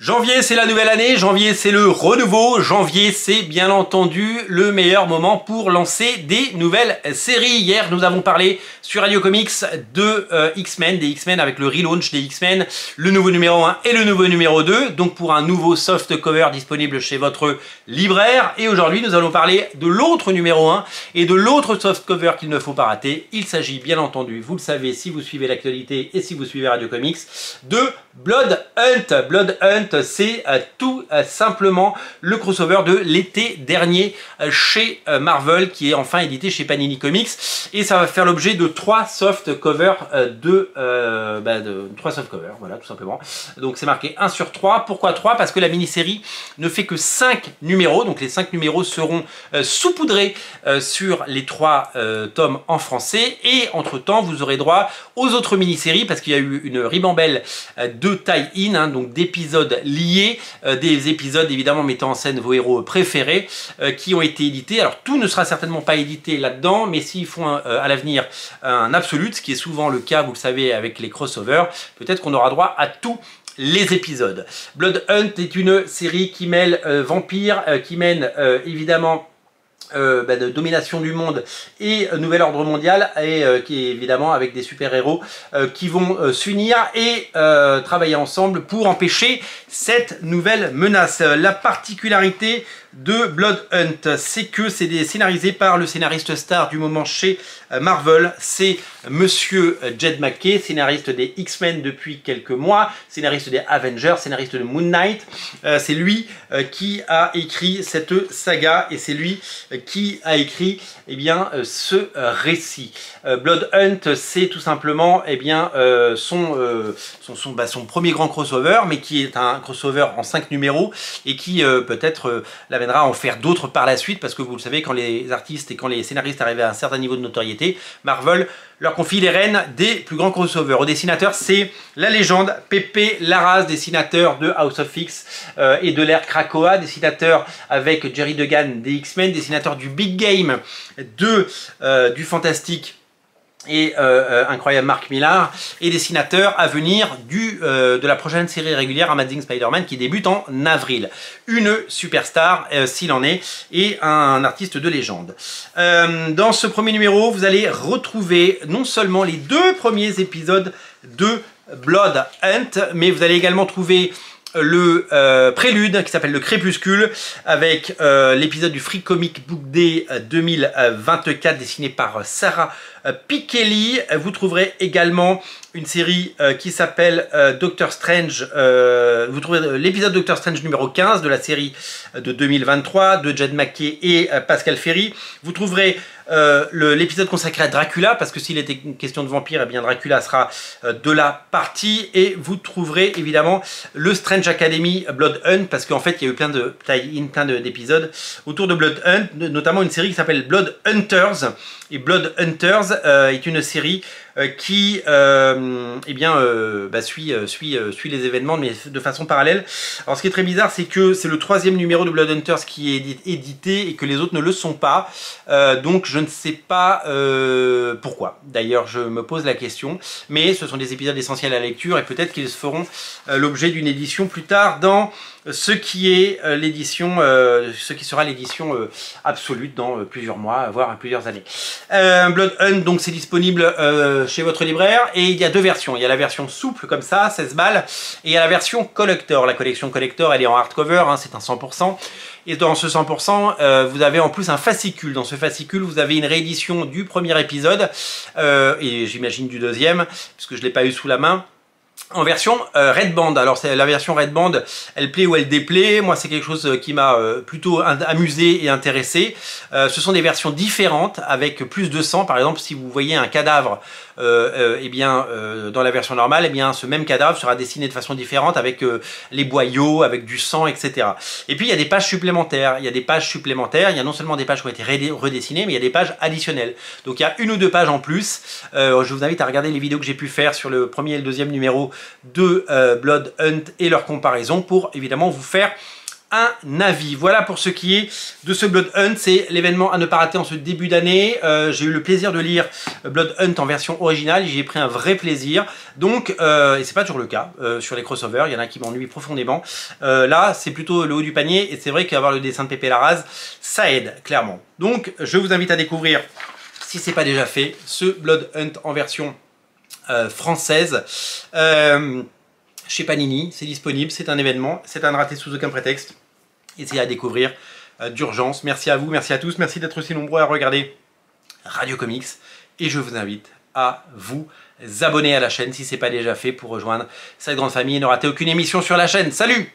Janvier, c'est la nouvelle année, janvier, c'est le renouveau, janvier, c'est bien entendu le meilleur moment pour lancer des nouvelles séries. Hier, nous avons parlé sur Radio Comics de X-Men, des X-Men avec le relaunch des X-Men, le nouveau numéro 1 et le nouveau numéro 2, donc pour un nouveau soft cover disponible chez votre libraire. Et aujourd'hui, nous allons parler de l'autre numéro 1 et de l'autre soft cover qu'il ne faut pas rater. Il s'agit bien entendu, vous le savez si vous suivez l'actualité et si vous suivez Radio Comics, de Blood Hunt. Blood Hunt, c'est tout simplement le crossover de l'été dernier chez Marvel, qui est enfin édité chez Panini Comics, et ça va faire l'objet de 3 soft covers trois soft covers, voilà, tout simplement. Donc c'est marqué 1 sur 3. Pourquoi 3? Parce que la mini-série ne fait que 5 numéros, donc les 5 numéros seront saupoudrés sur les 3 tomes en français, et entre temps vous aurez droit aux autres mini-séries, parce qu'il y a eu une ribambelle de tie-in, hein, donc d'épisodes liés, des épisodes évidemment mettant en scène vos héros préférés qui ont été édités. Alors tout ne sera certainement pas édité là-dedans, mais s'ils font à l'avenir un absolute, ce qui est souvent le cas, vous le savez, avec les crossovers, peut-être qu'on aura droit à tout les épisodes. Blood Hunt est une série qui mêle vampires, qui mène évidemment de domination du monde et nouvel ordre mondial, et qui est évidemment avec des super-héros qui vont s'unir et travailler ensemble pour empêcher cette nouvelle menace. La particularité de Blood Hunt, c'est que c'est scénarisé par le scénariste star du moment chez Marvel, c'est monsieur Jed MacKay, scénariste des X-Men depuis quelques mois, scénariste des Avengers, scénariste de Moon Knight. C'est lui qui a écrit cette saga, et c'est lui qui a écrit ce récit. Blood Hunt, c'est tout simplement son premier grand crossover, mais qui est un crossover en 5 numéros, et qui peut-être l'amènera à en faire d'autres par la suite, parce que vous le savez, quand les artistes et quand les scénaristes arrivent à un certain niveau de notoriété, Marvel leur confie les rênes des plus grands crossovers. Au dessinateur, c'est la légende Pepe Larraz, dessinateur de House of X et de l'ère Krakoa, dessinateur avec Jerry Duggan des X-Men, dessinateur du Big Game du Fantastique et incroyable Mark Millar, et dessinateur à venir de la prochaine série régulière Amazing Spider-Man qui débute en avril. Une superstar s'il en est, et un artiste de légende. Dans ce premier numéro, vous allez retrouver non seulement les 2 premiers épisodes de Blood Hunt, mais vous allez également trouver le prélude qui s'appelle le Crépuscule, avec l'épisode du Free Comic Book Day 2024 dessiné par Sarah Pichelli. Vous trouverez également une série qui s'appelle Doctor Strange. Vous trouverez l'épisode Doctor Strange numéro 15 de la série de 2023 de Jed MacKay et Pascal Ferry. Vous trouverez l'épisode consacré à Dracula, parce que s'il était une question de vampire, eh bien Dracula sera de la partie. Et vous trouverez évidemment le Strange Academy Blood Hunt, parce qu'en fait il y a eu plein de tie-in, plein d'épisodes autour de Blood Hunt, notamment une série qui s'appelle Blood Hunters. Et Blood Hunters est une série qui suit les événements, mais de façon parallèle. Alors ce qui est très bizarre, c'est que c'est le 3e numéro de Blood Hunters qui est édité et que les autres ne le sont pas. Donc je ne sais pas pourquoi. D'ailleurs, je me pose la question. Mais ce sont des épisodes essentiels à la lecture, et peut-être qu'ils feront l'objet d'une édition plus tard dans ce qui sera l'édition absolue dans plusieurs mois, voire plusieurs années. Blood Hunt, donc c'est disponible chez votre libraire, et il y a 2 versions. Il y a la version souple comme ça, 16 balles, et il y a la version collector. La collection collector, elle est en hardcover, hein, c'est un 100%. Et dans ce 100%, vous avez en plus un fascicule. Dans ce fascicule, vous avez une réédition du premier épisode, et j'imagine du deuxième, puisque je ne l'ai pas eu sous la main, en version Red Band. Alors c'est la version Red Band, elle plaît ou elle déplaît. Moi c'est quelque chose qui m'a plutôt amusé et intéressé. Ce sont des versions différentes avec plus de sang. Par exemple, si vous voyez un cadavre dans la version normale, ce même cadavre sera dessiné de façon différente, avec les boyaux, avec du sang, etc. Et puis il y a des pages supplémentaires. Il y a non seulement des pages qui ont été redessinées, mais il y a des pages additionnelles. Donc il y a 1 ou 2 pages en plus. Je vous invite à regarder les vidéos que j'ai pu faire sur le premier et le 2e numéro de Blood Hunt et leur comparaison, pour évidemment vous faire un avis. Voilà pour ce qui est de ce Blood Hunt, c'est l'événement à ne pas rater en ce début d'année. J'ai eu le plaisir de lire Blood Hunt en version originale, j'y ai pris un vrai plaisir. Donc, et c'est pas toujours le cas sur les crossovers, il y en a qui m'ennuient profondément. Là, c'est plutôt le haut du panier, et c'est vrai qu'avoir le dessin de Pepe Larraz, ça aide, clairement. Donc, je vous invite à découvrir, si c'est pas déjà fait, ce Blood Hunt en version française. Chez Panini, c'est disponible, c'est un événement, c'est à ne rater sous aucun prétexte. Essayez à découvrir d'urgence. Merci à vous, merci à tous, merci d'être aussi nombreux à regarder Radio Comics. Et je vous invite à vous abonner à la chaîne si ce n'est pas déjà fait pour rejoindre cette grande famille et ne rater aucune émission sur la chaîne. Salut!